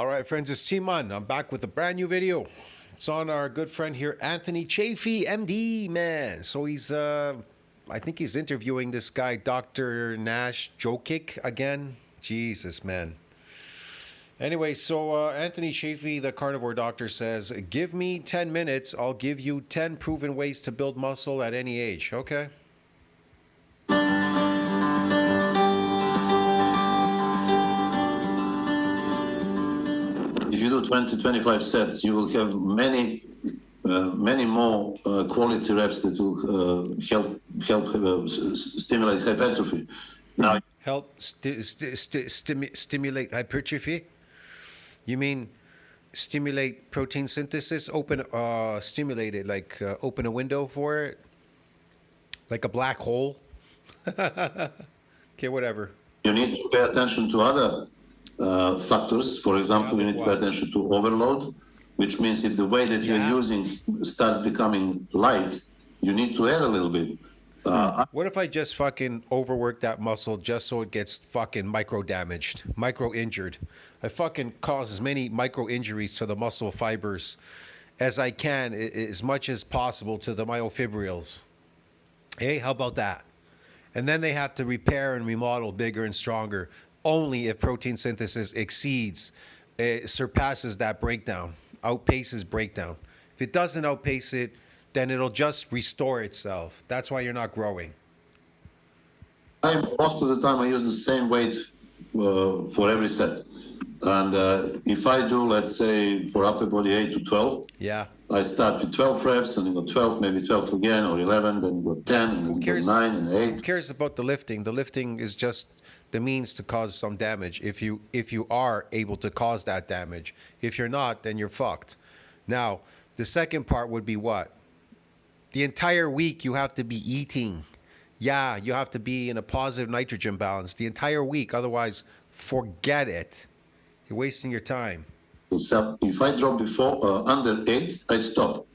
All right, friends, it's T-Man. I'm back with a brand new video. It's on our good friend here, anthonychaffeemd, man. So he's, I think he's interviewing this guy, Dr. Nash Jokic again. Jesus, man. Anyway, so Anthony Chaffee, the carnivore doctor, says, give me 10 minutes, I'll give you 10 proven ways to build muscle at any age. Okay. If you do 20-25 sets, you will have many more quality reps that will help stimulate hypertrophy. Now, help stimulate hypertrophy? You mean stimulate protein synthesis? Stimulate it, like open a window for it, like a black hole. Okay, whatever. You need to pay attention to other factors. For example, you need to pay attention to overload, which means if the weight that you're using starts becoming light, you need to add a little bit. What if I just fucking overwork that muscle just so it gets fucking micro-damaged, micro-injured? I fucking cause as many micro-injuries to the muscle fibers as I can, as much as possible to the myofibrils. Hey, how about that? And then they have to repair and remodel bigger and stronger only if protein synthesis surpasses that breakdown, outpaces breakdown. If it doesn't outpace it, then it'll just restore itself. That's why you're not growing. Most of the time I use the same weight for every set. And if I do, let's say, for upper body 8 to 12, I start with 12 reps, and then go 12, maybe 12 again, or 11, then go 10, and then go 9 and 8. Who cares about the lifting? The lifting is just the means to cause some damage. If you are able to cause that damage. If you're not, then you're fucked. Now, the second part would be what? The entire week you have to be eating. Yeah, you have to be in a positive nitrogen balance the entire week. Otherwise, forget it. You're wasting your time. So if I drop before under 8, I stop.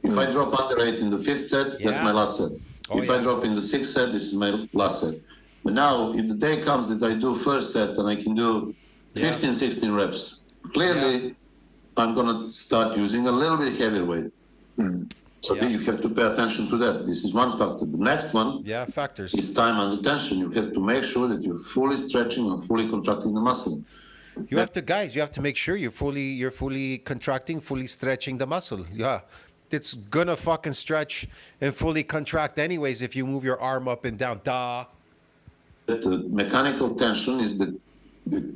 If I drop under 8 in the 5th set, that's my last set. If I drop in the 6th set, this is my last set. But now, if the day comes that I do first set and I can do 15, 16 reps, clearly I'm going to start using a little bit heavier weight. So you have to pay attention to that. This is one factor. The next one factors is time and attention. You have to make sure that you're fully stretching and fully contracting the muscle. You have to make sure you're fully contracting, fully stretching the muscle. Yeah. It's gonna fucking stretch and fully contract anyways if you move your arm up and down. The mechanical tension is the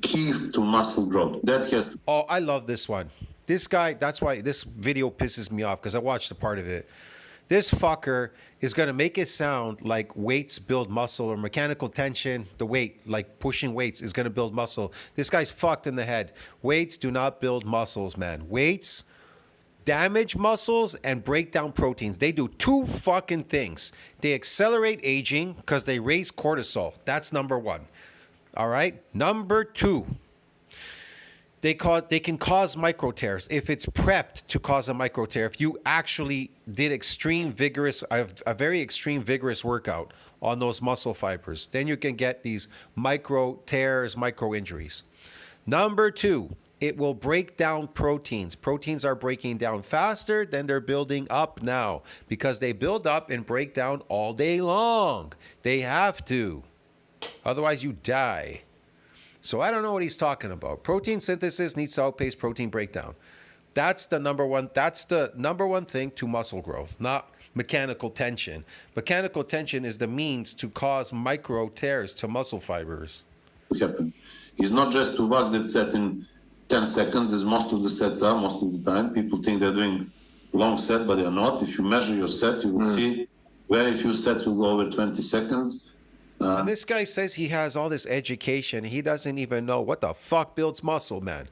key to muscle growth. Oh, I love this one. This guy, that's why this video pisses me off, because I watched a part of it. This fucker is going to make it sound like weights build muscle, or mechanical tension, the weight, like pushing weights, is going to build muscle. This guy's fucked in the head. Weights do not build muscles, man. Weights damage muscles and break down proteins. They do two fucking things. They accelerate aging because they raise cortisol. That's number one. All right? Number two, they can cause micro tears. If it's prepped to cause a micro tear, if you actually did a very extreme vigorous workout on those muscle fibers, then you can get these micro tears, micro injuries. Number two, it will break down proteins. Proteins are breaking down faster than they're building up now, because they build up and break down all day long. They have to. Otherwise, you die. So I don't know what he's talking about. Protein synthesis needs to outpace protein breakdown. That's the number one thing to muscle growth, not mechanical tension. Mechanical tension is the means to cause micro tears to muscle fibers. It's not just to work that set in 10 seconds, as most of the sets are most of the time. People think they're doing long set, but they are not. If you measure your set, you will see very few sets will go over 20 seconds. And this guy says he has all this education. He doesn't even know what the fuck builds muscle, man.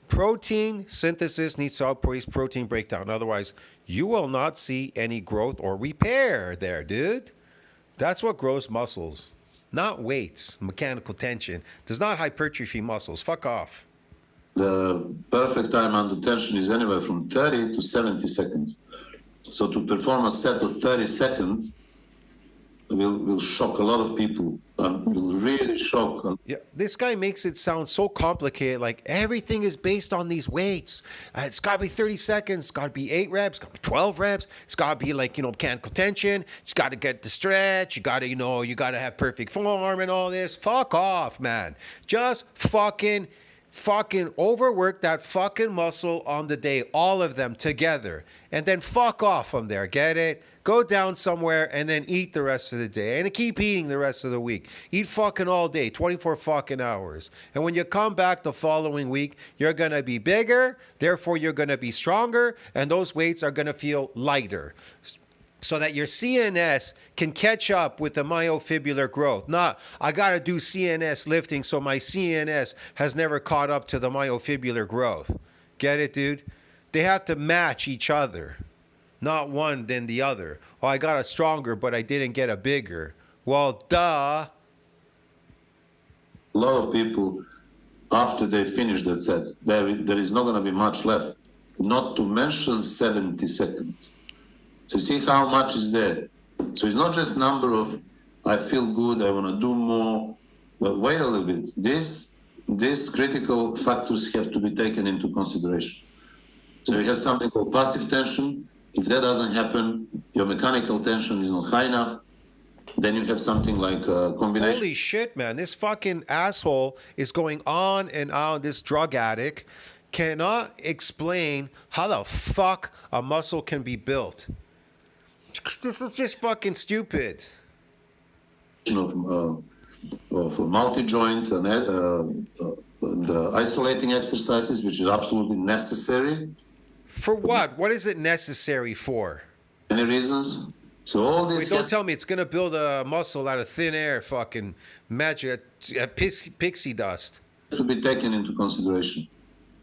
Protein synthesis needs to outpace protein breakdown. Otherwise, you will not see any growth or repair there, dude. That's what grows muscles, not weights. Mechanical tension does not hypertrophy muscles. Fuck off. The perfect time under tension is anywhere from 30 to 70 seconds. So to perform a set of 30 seconds, will shock a lot of people, and will really shock. Yeah, this guy makes it sound so complicated. Like everything is based on these weights. It's got to be 30 seconds. It's got to be 8 reps. It's got to be 12 reps. It's got to be like, mechanical tension. It's got to get the stretch. You got to, you got to have perfect form and all this. Fuck off, man. Just fucking overwork that fucking muscle on the day, all of them together, and then fuck off from there. Get it? Go down somewhere and then eat the rest of the day, and keep eating the rest of the week. Eat fucking all day, 24 fucking hours. And when you come back the following week, you're gonna be bigger, therefore you're gonna be stronger, and those weights are gonna feel lighter, so that your CNS can catch up with the myofibrillar growth. Not, I gotta do CNS lifting so my CNS has never caught up to the myofibrillar growth. Get it, dude? They have to match each other, not one then the other. Oh, I got a stronger, but I didn't get a bigger. Well, duh. A lot of people, after they finish that set, there is not gonna be much left. Not to mention 70 seconds. So you see how much is there. So it's not just number of, I feel good, I want to do more, but wait a little bit. These critical factors have to be taken into consideration. So you have something called passive tension. If that doesn't happen, your mechanical tension is not high enough, then you have something like a combination. Holy shit, man. This fucking asshole is going on and on, this drug addict cannot explain how the fuck a muscle can be built. This is just fucking stupid. Of multi-joint and isolating exercises, which is absolutely necessary. For what? What is it necessary for? Many reasons. So all this. Wait, don't tell me it's gonna build a muscle out of thin air, fucking magic, pixie dust. To be taken into consideration.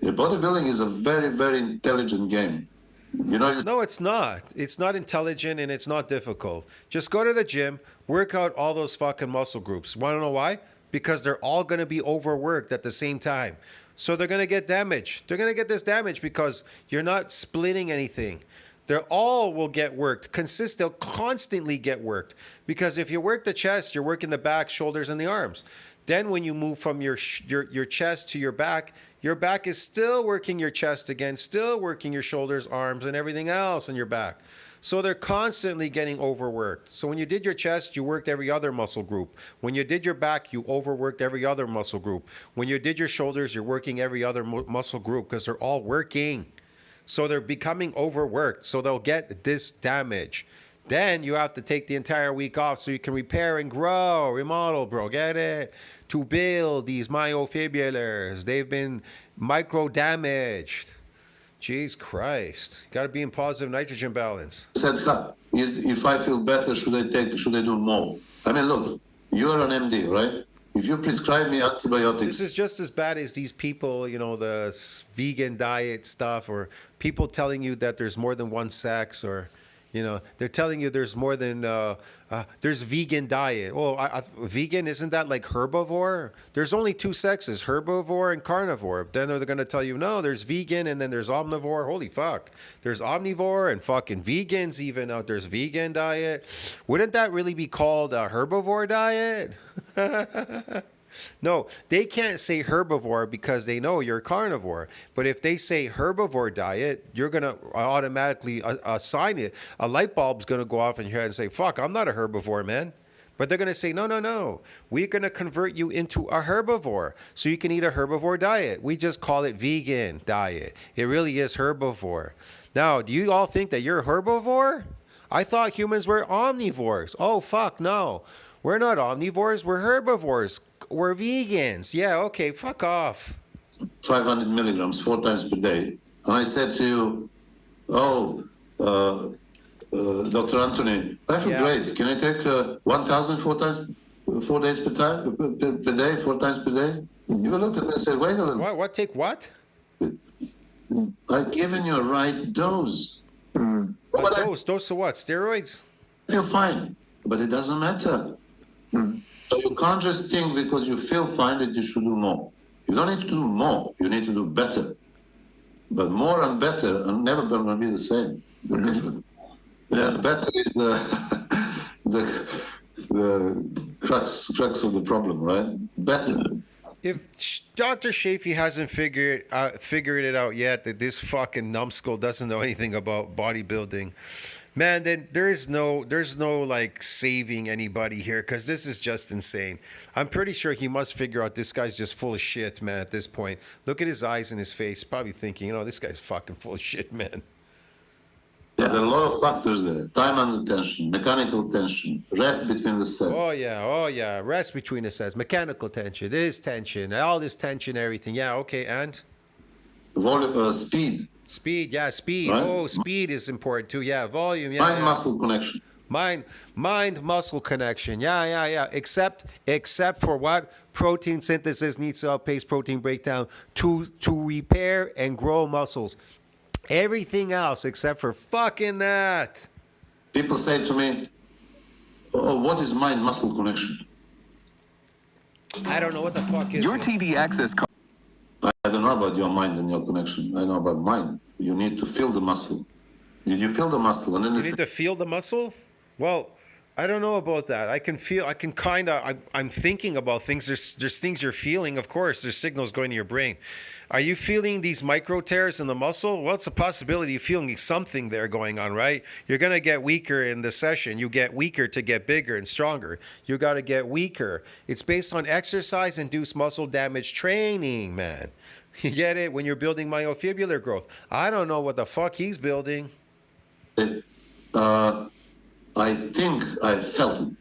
Bodybuilding is a very, very intelligent game. No, it's not. It's not intelligent and it's not difficult. Just go to the gym, work out all those fucking muscle groups. Want to know why? Because they're all going to be overworked at the same time. So they're going to get damaged. They're going to get this damage because you're not splitting anything. They all will get worked. They'll constantly get worked. Because if you work the chest, you're working the back, shoulders, and the arms. Then when you move from your chest to your back is still working your chest again, still working your shoulders, arms, and everything else in your back. So they're constantly getting overworked. So when you did your chest, you worked every other muscle group. When you did your back, you overworked every other muscle group. When you did your shoulders, you're working every other muscle group because they're all working. So they're becoming overworked. So they'll get this damage. Then you have to take the entire week off so you can repair and grow, remodel, bro. Get it? To build these myofibrillars. They've been micro-damaged. Jeez Christ. Got to be in positive nitrogen balance. Said, if I feel better, should I do more? I mean, look, you're an MD, right? If you prescribe me antibiotics... This is just as bad as these people, the vegan diet stuff, or people telling you that there's more than one sex, or... they're telling you there's more than, there's vegan diet. Well, vegan, isn't that like herbivore? There's only 2 sexes, herbivore and carnivore. Then they're going to tell you, no, there's vegan and then there's omnivore. Holy fuck. There's omnivore and fucking vegans even out. There's vegan diet. Wouldn't that really be called a herbivore diet? No, they can't say herbivore because they know you're carnivore. But if they say herbivore diet, you're going to automatically assign it. A light bulb's going to go off in your head and say, fuck, I'm not a herbivore, man. But they're going to say, no. We're going to convert you into a herbivore so you can eat a herbivore diet. We just call it vegan diet. It really is herbivore. Now, do you all think that you're a herbivore? I thought humans were omnivores. Oh, fuck, no. We're not omnivores. We're herbivores. We're vegans. Yeah, okay, fuck off. 500 milligrams 4 times per day. And I said to you, Dr. Anthony, I feel great. Can I take 1,000 4 days per day, 4 times per day? You look at me and say, wait a little. What? Take what? I've given you a right dose. What dose? Dose of what? Steroids? I feel fine, but it doesn't matter. So you can't just think because you feel fine that you should do more. You don't need to do more. You need to do better. But more and better are never going to be the same. They're different. Yeah, better is the crux of the problem, right? Better. If Dr. Shafee hasn't figured it out yet that this fucking numbskull doesn't know anything about bodybuilding, man, then there's no like saving anybody here, because this is just insane. I'm pretty sure he must figure out this guy's just full of shit, man, at this point. Look at his eyes and his face, probably thinking, this guy's fucking full of shit, man. Yeah, there are a lot of factors there. Time under tension, mechanical tension, rest between the sets. Oh yeah, rest between the sets, mechanical tension, this tension, all this tension, everything. Yeah, okay, and? Speed. Speed, yeah, speed. Right? Oh, speed is important too. Yeah, volume. Yeah, Mind-muscle connection. Mind-muscle connection. Yeah. Except for what? Protein synthesis needs to outpace protein breakdown to repair and grow muscles. Everything else except for fucking that. People say to me, "Oh, what is mind-muscle connection?" I don't know what the fuck is your it? TDX is. I don't know about your mind and your connection. I know about mine. You need to feel the muscle. You feel the muscle, and then You need to feel the muscle? Well, I don't know about that. I'm thinking about things. There's things you're feeling, of course. There's signals going to your brain. Are you feeling these micro tears in the muscle? Well, it's a possibility of feeling something there going on, right? You're going to get weaker in the session. You get weaker to get bigger and stronger. You got to get weaker. It's based on exercise-induced muscle damage training, man. You get it? When you're building myofibrillar growth. I don't know what the fuck he's building. I think I felt it.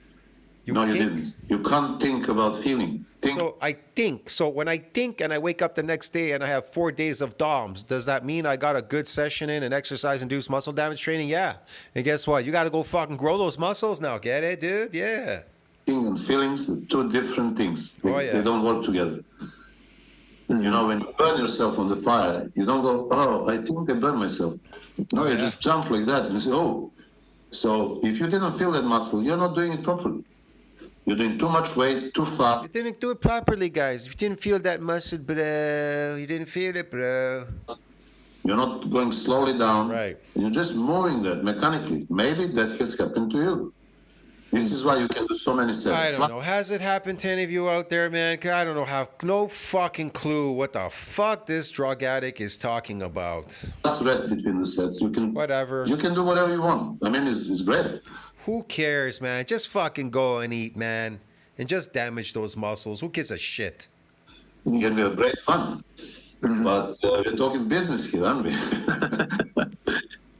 You didn't. You can't think about feeling. So I think. So when I think and I wake up the next day and I have 4 days of DOMS, does that mean I got a good session in and exercise-induced muscle damage training? Yeah. And guess what? You got to go fucking grow those muscles now. Get it, dude? Yeah. Thinking and feelings are two different things. They don't work together. When you burn yourself on the fire, you don't go, "Oh, I think I burned myself." No, you just jump like that and you say, "Oh." So if you didn't feel that muscle, you're not doing it properly. You're doing too much weight, too fast. You didn't do it properly, guys. You didn't feel that muscle, bro. You didn't feel it, bro. You're not going slowly down. Right. You're just moving that mechanically. Maybe that has happened to you. This is why you can do so many sets. I don't know. Has it happened to any of you out there, man? 'Cause I don't know no fucking clue what the fuck this drug addict is talking about. Just rest between the sets. Whatever. You can do whatever you want. I mean, it's great. Who cares, man? Just fucking go and eat, man. And just damage those muscles. Who gives a shit? It can be a great fun. But we're talking business here, aren't we?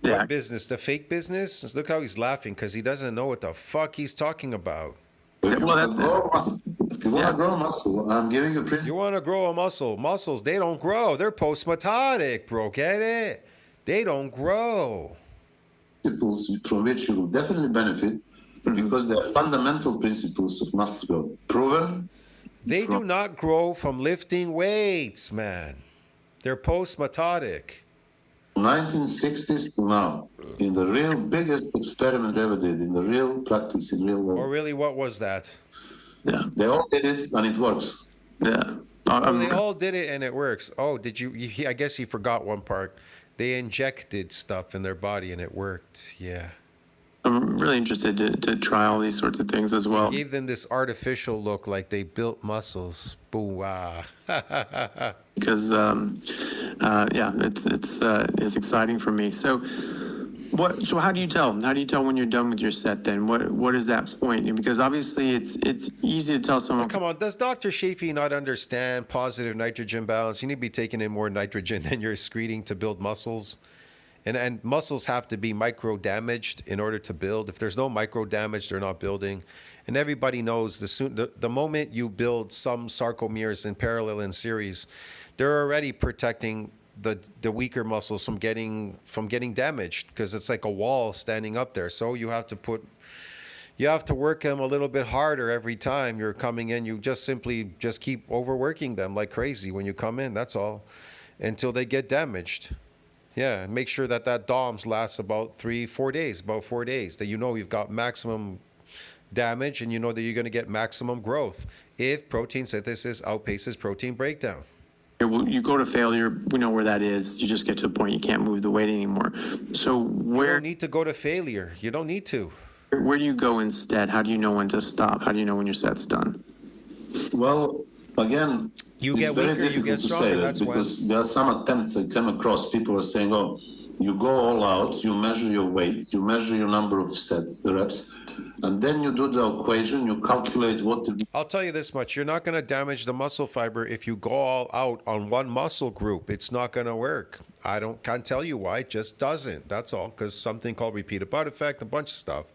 What business? The fake business? Look how he's laughing because he doesn't know what the fuck he's talking about. If you want to grow muscle, I'm giving you a principle. You want to grow a muscle. Muscles, they don't grow. They're post-mitotic, bro. Get it? They don't grow. Principles from which you will definitely benefit because they are fundamental principles of muscle growth. Proven. They do not grow from lifting weights, man. They're post-mitotic. 1960s to now, in the real biggest experiment ever did, in the real practice, in real world. Oh, really? What was that? Yeah. They all did it and it works. Yeah. Oh, they all did it and it works. Oh, did you I guess you forgot one part. They injected stuff in their body and it worked. Yeah. I'm really interested to try all these sorts of things as well. Gave them this artificial look like they built muscles. Boo-wah. Because it's exciting for me. So how do you tell? How do you tell when you're done with your set then? What is that point? Because obviously it's easy to tell someone. Come on, does Dr. Shafee not understand positive nitrogen balance? You need to be taking in more nitrogen than you're excreting to build muscles. And muscles have to be micro damaged in order to build. If there's no micro damage, they're not building. And everybody knows the moment you build some sarcomeres in parallel in series, they're already protecting the weaker muscles from getting damaged because it's like a wall standing up there. So you have to work them a little bit harder every time you're coming in. You just keep overworking them like crazy when you come in. That's all, until they get damaged. Yeah, and make sure that DOMS lasts about 4 days, that you've got maximum damage and you know that you're going to get maximum growth if protein synthesis outpaces protein breakdown. You go to failure, we know where that is. You just get to a point you can't move the weight anymore. So You don't need to go to failure. You don't need to. Where do you go instead? How do you know when to stop? How do you know when your set's done? Well, again, You it's get very weaker, you difficult get to stronger. say that That's when. because there are some attempts I come across. People are saying, "Oh, you go all out, you measure your weight, you measure your number of sets, the reps, and then you do the equation, you calculate what the I'll tell you this much: you're not going to damage the muscle fiber if you go all out on one muscle group. It's not going to work. Can't tell you why. It just doesn't. That's all. Because something called repeated butt effect, a bunch of stuff.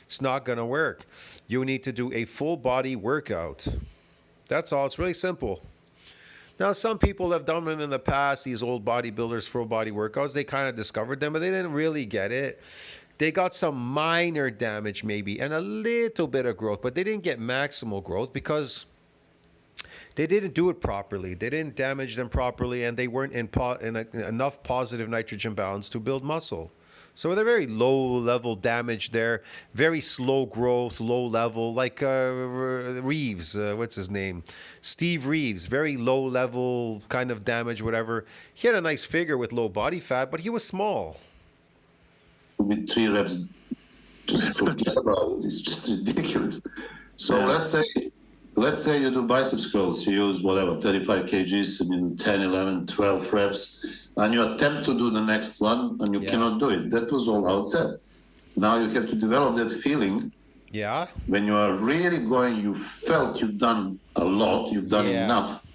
It's not going to work. You need to do a full body workout. That's all. It's really simple. Now, some people have done them in the past, these old bodybuilders, full body workouts. They kind of discovered them, but they didn't really get it. They got some minor damage maybe and a little bit of growth, but they didn't get maximal growth because they didn't do it properly. They didn't damage them properly, and they weren't in enough positive nitrogen balance to build muscle. So they're very low level damage there, very slow growth, low level, like Reeves, what's his name? Steve Reeves, very low level kind of damage, whatever. He had a nice figure with low body fat, but he was small. with 3 reps. Just forget about it. It's just ridiculous. So let's say you do biceps curls. You use whatever 35 kgs and you do 10, 11, 12 reps, and you attempt to do the next one and you cannot do it. That was all outside. Now you have to develop that feeling. Yeah. When you are really going, you felt you've done a lot, you've done enough.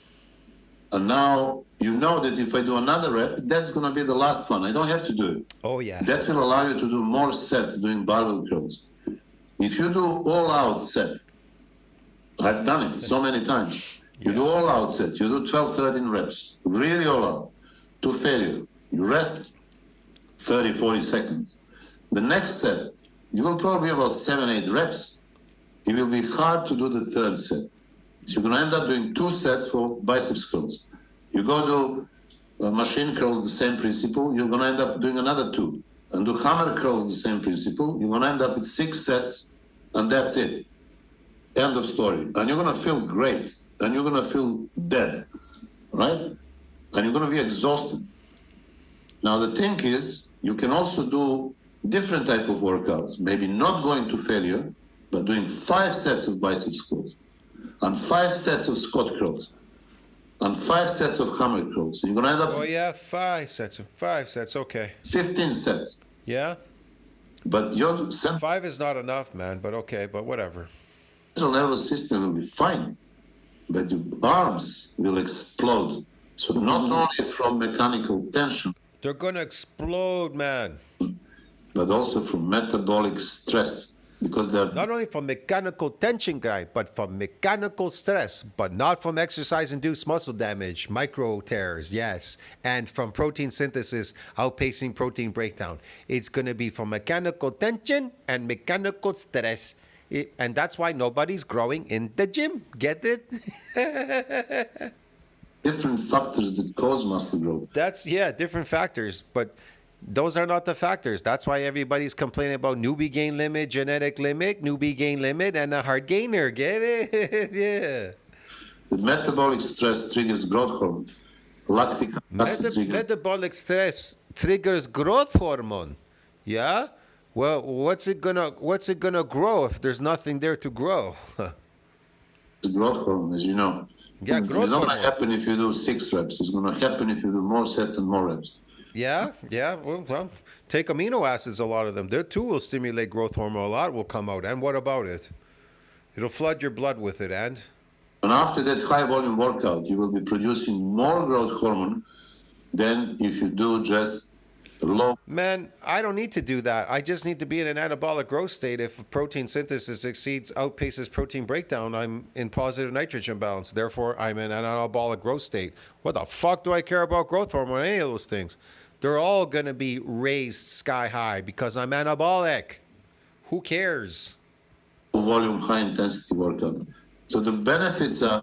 And now you know that if I do another rep, that's going to be the last one. I don't have to do it. Oh, yeah. That will allow you to do more sets doing barbell curls. If you do all out set, I've done it so many times. You do all out set, you do 12, 13 reps, really all out, to failure. You rest 30, 40 seconds. The next set, you will probably about 7, 8 reps. It will be hard to do the third set. So you're going to end up doing 2 sets for biceps curls. You go do machine curls, the same principle, you're going to end up doing another 2. And do hammer curls, the same principle, you're going to end up with 6 sets, and that's it. End of story. And you're going to feel great, and you're going to feel dead, right? And you're going to be exhausted. Now, the thing is, you can also do different type of workouts, maybe not going to failure, but doing 5 sets of biceps curls, and 5 sets of squat curls, and 5 sets of hammer curls. So you're going to end up... Oh, yeah, 5 sets, okay. 15 sets. Yeah? But your 5 is not enough, man, but okay, but whatever. central nervous system will be fine, but your arms will explode. So not only from mechanical tension, they're going to explode, man. But also from metabolic stress, because they're not only from mechanical tension, guy, but from mechanical stress, but not from exercise-induced muscle damage, micro tears, yes, and from protein synthesis outpacing protein breakdown. It's going to be from mechanical tension and mechanical stress. And that's why nobody's growing in the gym. Get it? different factors that cause muscle growth. That's, different factors. But those are not the factors. That's why everybody's complaining about newbie gain limit, genetic limit, newbie gain limit, and a hard gainer. Get it? Yeah. The metabolic stress triggers growth hormone. Lactic acid triggers. Metabolic stress triggers growth hormone. Yeah? Well, what's it gonna grow if there's nothing there to grow? It's growth hormone, as you know. Yeah, growth It's not hormone. going to happen if you do 6 reps. It's going to happen if you do more sets and more reps. Yeah. Well, take amino acids, a lot of them. There too will stimulate growth hormone. A lot will come out. And what about it? It'll flood your blood with it, and after that high volume workout, you will be producing more growth hormone than if you do just low. Man, I don't need to do that. I just need to be in an anabolic growth state. If protein synthesis outpaces protein breakdown, I'm in positive nitrogen balance. Therefore, I'm in an anabolic growth state. What the fuck do I care about growth hormone or any of those things? They're all going to be raised sky high because I'm anabolic. Who cares? Volume, high intensity workout. So the benefits are...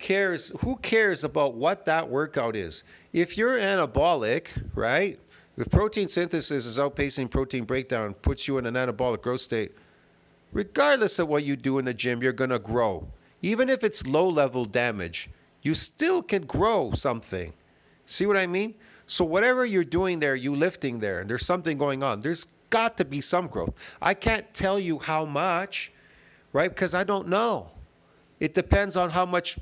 Who cares about what that workout is? If you're anabolic, right? If protein synthesis is outpacing protein breakdown, puts you in an anabolic growth state, regardless of what you do in the gym, you're going to grow. Even if it's low-level damage, you still can grow something. See what I mean? So whatever you're doing there, you lifting there, there's something going on. There's got to be some growth. I can't tell you how much, right? Because I don't know. It depends on how much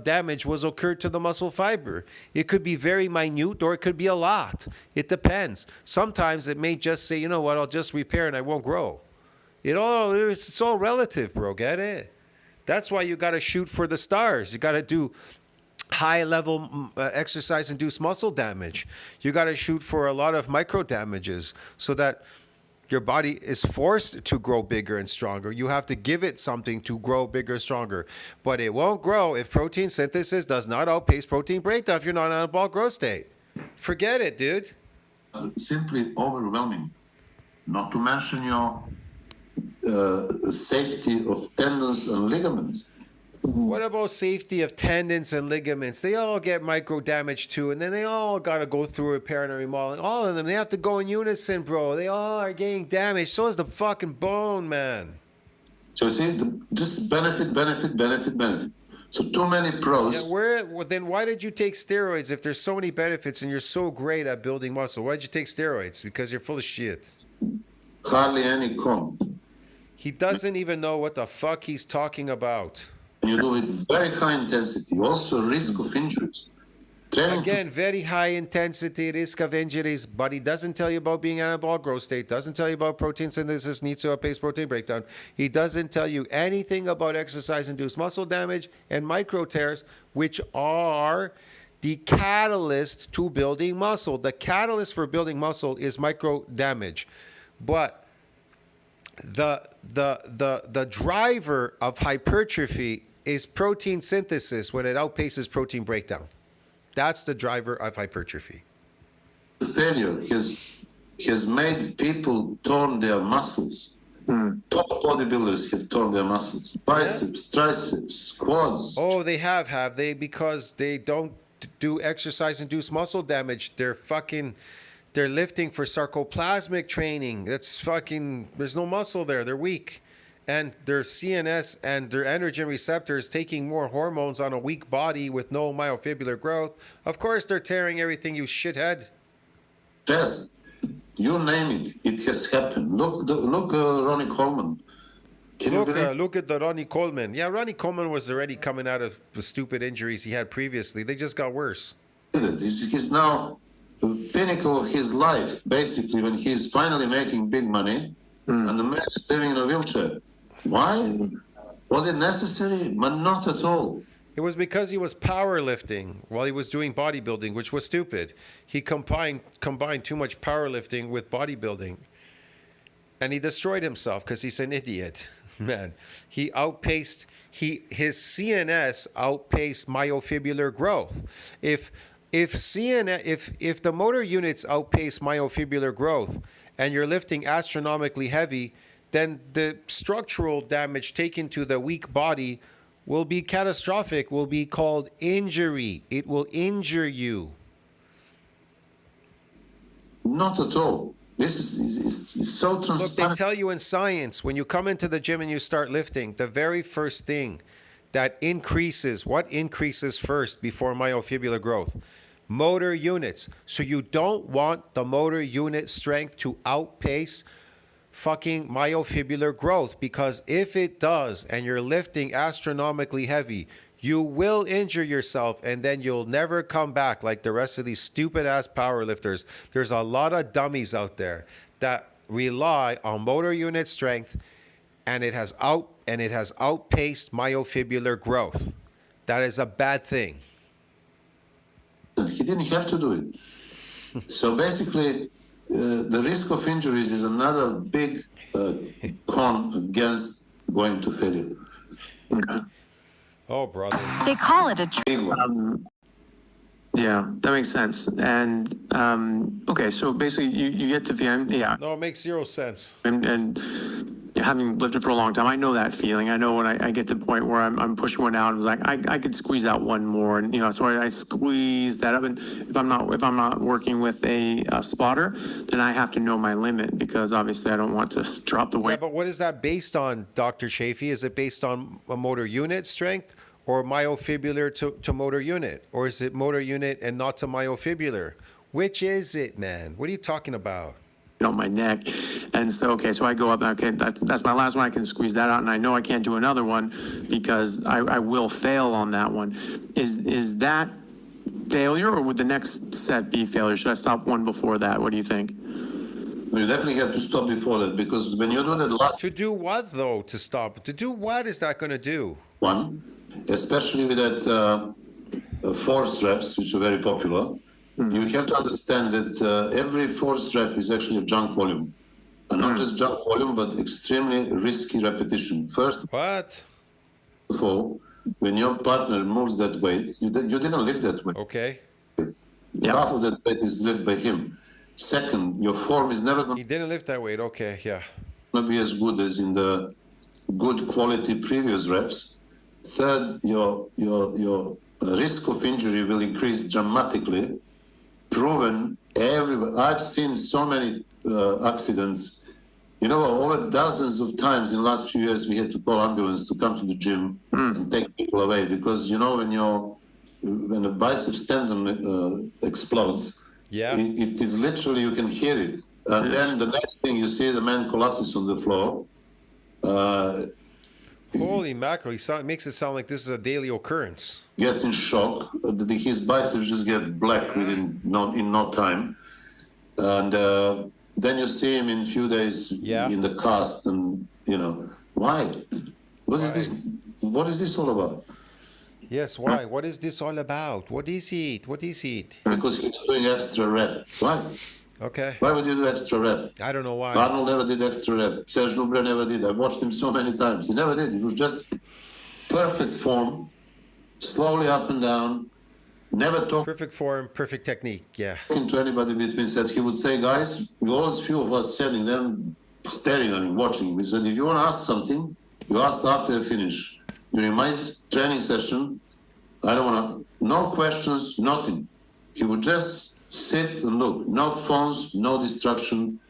damage was occurred to the muscle fiber. It could be very minute or it could be a lot. It depends. Sometimes it may just say, you know what, I'll just repair and I won't grow. It's all relative, bro. Get it? That's why you got to shoot for the stars. You got to do high level exercise induced muscle damage. You got to shoot for a lot of micro damages so that your body is forced to grow bigger and stronger. You have to give it something to grow bigger and stronger. But it won't grow if protein synthesis does not outpace protein breakdown if you're not in an anabolic growth state. Forget it, dude. Simply overwhelming. Not to mention your safety of tendons and ligaments. What about safety of tendons and ligaments? They all get micro damage too, and then they all got to go through repair and remodeling. All of them, they have to go in unison, bro. They all are getting damaged. So is the fucking bone, man. So you see, just benefit. So too many pros. Yeah, then why did you take steroids if there's so many benefits and you're so great at building muscle? Why did you take steroids? Because you're full of shit. Hardly any con. He doesn't even know what the fuck he's talking about. You do it very high intensity, also risk of injuries. Again, very high intensity, risk of injuries, but he doesn't tell you about being in an anabolic growth state, doesn't tell you about protein synthesis needs to outpace protein breakdown. He doesn't tell you anything about exercise-induced muscle damage and micro tears, which are the catalyst to building muscle. The catalyst for building muscle is micro damage, but the driver of hypertrophy is protein synthesis when it outpaces protein breakdown. That's the driver of hypertrophy. Failure has made people torn their muscles. Top bodybuilders have torn their muscles. Biceps, triceps, quads. Oh, they have they? Because they don't do exercise-induced muscle damage. They're lifting for sarcoplasmic training. There's no muscle there. They're weak. And their CNS and their androgen receptors taking more hormones on a weak body with no myofibrillar growth. Of course, they're tearing everything, you shithead. Yes, you name it. It has happened. Look, Ronnie Coleman. Look at the Ronnie Coleman. Yeah, Ronnie Coleman was already coming out of the stupid injuries he had previously. They just got worse. He's now the pinnacle of his life, basically, when he's finally making big money, and the man is living in a wheelchair. Why? Was it necessary? But not at all. It was because he was powerlifting while he was doing bodybuilding, which was stupid. He combined too much powerlifting with bodybuilding. And he destroyed himself because he's an idiot. Man, his CNS outpaced myofibrillar growth. If the motor units outpace myofibrillar growth and you're lifting astronomically heavy, then the structural damage taken to the weak body will be catastrophic, will be called injury. It will injure you. Not at all. This is so transparent. Look, they tell you in science, when you come into the gym and you start lifting, the very first thing that increases, what increases first before myofibrillar growth? Motor units. So you don't want the motor unit strength to outpace fucking myofibrillar growth, because if it does and you're lifting astronomically heavy, you will injure yourself and then you'll never come back like the rest of these stupid ass power lifters. There's a lot of dummies out there that rely on motor unit strength and it has outpaced myofibrillar growth. That is a bad thing. He didn't have to do it. So basically, the risk of injuries is another big con against going to failure. Okay. Oh, brother. They call it a Big one. Yeah, that makes sense. And okay, so basically you get to the end. Yeah. No, it makes zero sense. And having lived it for a long time, I know that feeling. I know when I get to the point where I'm pushing one out, I was like, I could squeeze out one more, and so I squeeze that up. And if I'm not working with a spotter, then I have to know my limit, because obviously I don't want to drop the weight. Yeah, but what is that based on, Dr. Chaffee? Is it based on a motor unit strength or myofibrillar to motor unit? Or is it motor unit and not to myofibrillar? Which is it, man? What are you talking about? my neck. And so, okay, so I go up, okay, that's my last one. I can squeeze that out, and I know I can't do another one because I will fail on that one. Is that failure, or would the next set be failure? Should I stop one before that? What do you think? You definitely have to stop before that, because when you do that last To do what, though? To stop? To do what is that going to do? one, especially with that force reps, which are very popular, you have to understand that every force rep is actually a junk volume. And not just junk volume, but extremely risky repetition. First What? of all, when your partner moves that weight, you didn't lift that weight. Okay. Half of that weight is lifted by him. Second, your form is never going He didn't lift that weight. Okay, yeah. to be as good as in the good quality previous reps. Third, your risk of injury will increase dramatically. Proven everywhere. I've seen so many accidents. You know, over dozens of times in the last few years, we had to call ambulance to come to the gym and take people away, because you know when a bicep tendon explodes, Yeah. it is literally, you can hear it. And then the next thing you see, the man collapses on the floor. Holy mackerel! Makes it sound like this is a daily occurrence. Gets in shock. His biceps just get black in no time. And then you see him in a few days in the cast, and you know, why? What is this? What is this all about? Yes, why? What is this all about? What is it? What is it? Because he's doing extra rep. Why? Okay. Why would you do extra rep? I don't know why. Arnold never did extra rep. Serge Lubret never did. I've watched him so many times. He never did. It was just perfect form, slowly up and down, never talking Perfect form, perfect technique. Yeah. to anybody between sets. He would say, guys, we always few of us sitting there staring at him, watching him. He said, if you want to ask something, you ask after I finish. During my training session, I don't want to, no questions, nothing. He would just sit and look. No phones, no distraction,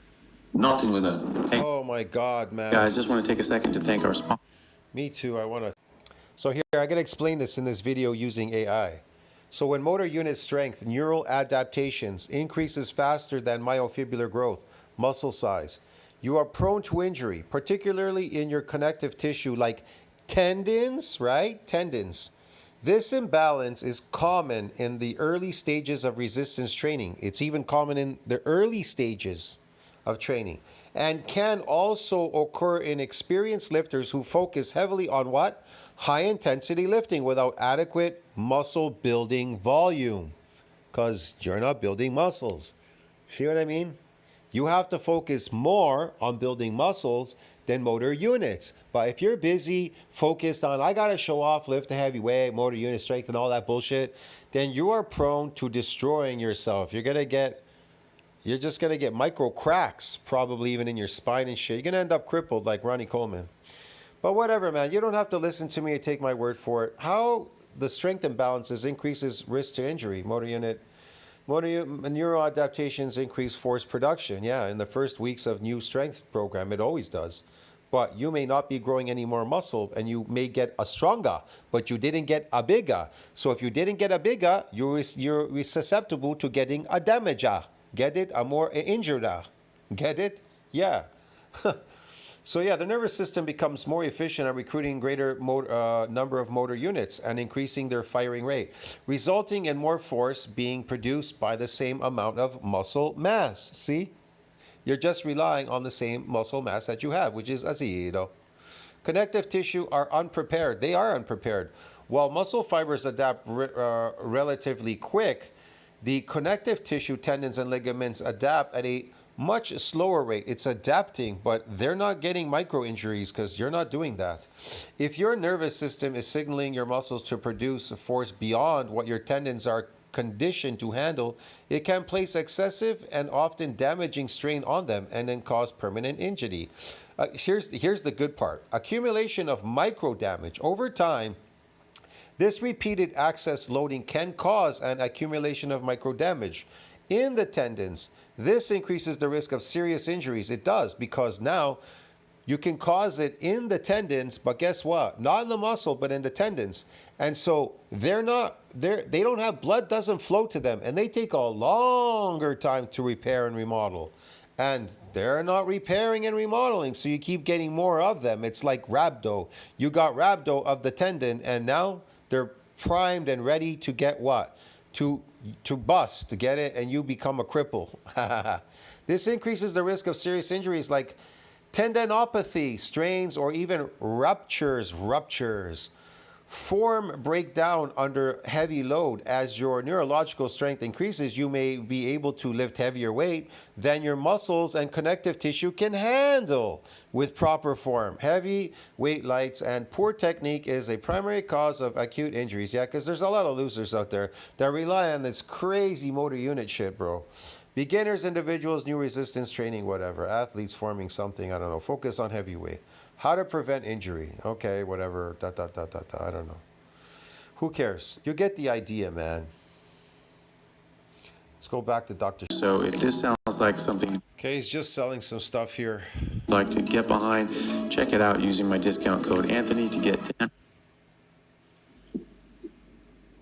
nothing like that. Oh my God, man. Guys, just want to take a second to thank our sponsor. Me too. I want to. So here, I got to explain this in this video using AI. So when motor unit strength, neural adaptations increases faster than myofibrillar growth, muscle size, you are prone to injury, particularly in your connective tissue like tendons, right? Tendons. This imbalance is common in the early stages of resistance training. It's even common in the early stages of training, and can also occur in experienced lifters who focus heavily on what? High intensity lifting without adequate muscle building volume, because you're not building muscles. See what I mean? You have to focus more on building muscles than motor units. But if you're busy, focused on, I gotta show off, lift a heavy weight, motor unit strength, and all that bullshit, then you are prone to destroying yourself. You're just gonna get micro cracks, probably even in your spine and shit. You're gonna end up crippled like Ronnie Coleman. But whatever, man. You don't have to listen to me and take my word for it. How the strength imbalances increases risk to injury. Neural adaptations increase force production. Yeah, in the first weeks of new strength program, it always does. But you may not be growing any more muscle, and you may get a stronger, but you didn't get a bigger. So if you didn't get a bigger, you're susceptible to getting a damager. Get it? A more injured. Get it? Yeah. So yeah, the nervous system becomes more efficient at recruiting greater number of motor units and increasing their firing rate, resulting in more force being produced by the same amount of muscle mass. See? You're just relying on the same muscle mass that you have, which is zero. Connective tissue are unprepared. They are unprepared. While muscle fibers adapt relatively quick, the connective tissue, tendons, and ligaments adapt at a much slower rate. It's adapting, but they're not getting micro injuries because you're not doing that. If your nervous system is signaling your muscles to produce force beyond what your tendons are conditioned to handle, it can place excessive and often damaging strain on them and then cause permanent injury. Here's the good part. Accumulation of micro damage over time. This repeated access loading can cause an accumulation of micro damage in the tendons. This increases the risk of serious injuries. It does, because now you can cause it in the tendons, but guess what? Not in the muscle, but in the tendons. And so they don't have, blood doesn't flow to them, and they take a longer time to repair and remodel. And they're not repairing and remodeling, so you keep getting more of them. It's like rhabdo. You got rhabdo of the tendon, and now they're primed and ready to get what? To bust, to get it, and you become a cripple. This increases the risk of serious injuries like tendinopathy, strains, or even ruptures. Form breakdown under heavy load. As your neurological strength increases, you may be able to lift heavier weight than your muscles and connective tissue can handle with proper form. Heavy weight lights and poor technique is a primary cause of acute injuries. Yeah, because there's a lot of losers out there that rely on this crazy motor unit shit, bro. Beginners, individuals, new resistance training, whatever. Athletes forming something, I don't know. Focus on heavy weight. How to prevent injury. Okay, whatever. I don't know. Who cares? You get the idea, man. Let's go back to Dr. So if this sounds like something Okay, he's just selling some stuff here. you'd like to get behind, check it out using my discount code Anthony to get 10.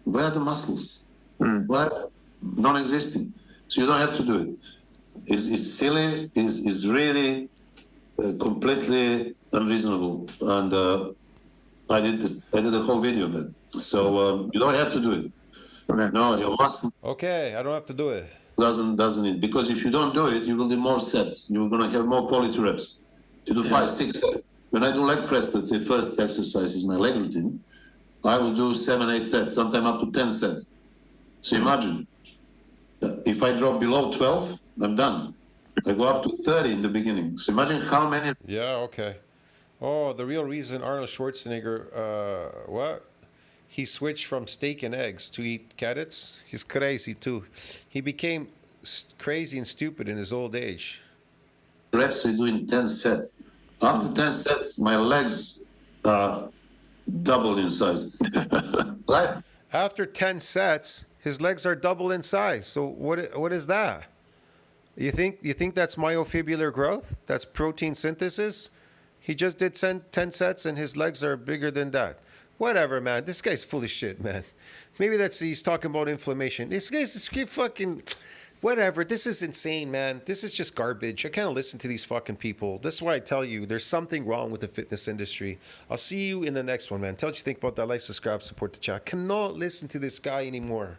Where are the muscles? Where? Non-existing. So you don't have to do it. It's silly. It's really completely unreasonable. And I did a whole video of it. So you don't have to do it. Okay. No, your muscle Okay, I don't have to do it. doesn't it? Because if you don't do it, you will do more sets. You're gonna have more quality reps. You do 5, 6 sets. When I do leg press, let's say first exercise is my leg routine. I will do 7, 8 sets, sometimes up to 10 sets. So imagine, if I drop below 12, I'm done. I go up to 30 in the beginning. So imagine how many. Yeah, okay. Oh, the real reason Arnold Schwarzenegger, what? He switched from steak and eggs to eat carrots. He's crazy too. He became crazy and stupid in his old age. Reps I do in 10 sets. After 10 sets, my legs doubled in size. Right? After 10 sets, his legs are double in size. So what is that? You think that's myofibular growth? That's protein synthesis? He just did 10 sets and his legs are bigger than that. Whatever, man. This guy's full of shit, man. Maybe he's talking about inflammation. This guy's fucking whatever. This is insane, man. This is just garbage. I can't listen to these fucking people. This is why I tell you there's something wrong with the fitness industry. I'll see you in the next one, man. Tell what you think about that. Like, subscribe, support the channel. I cannot listen to this guy anymore.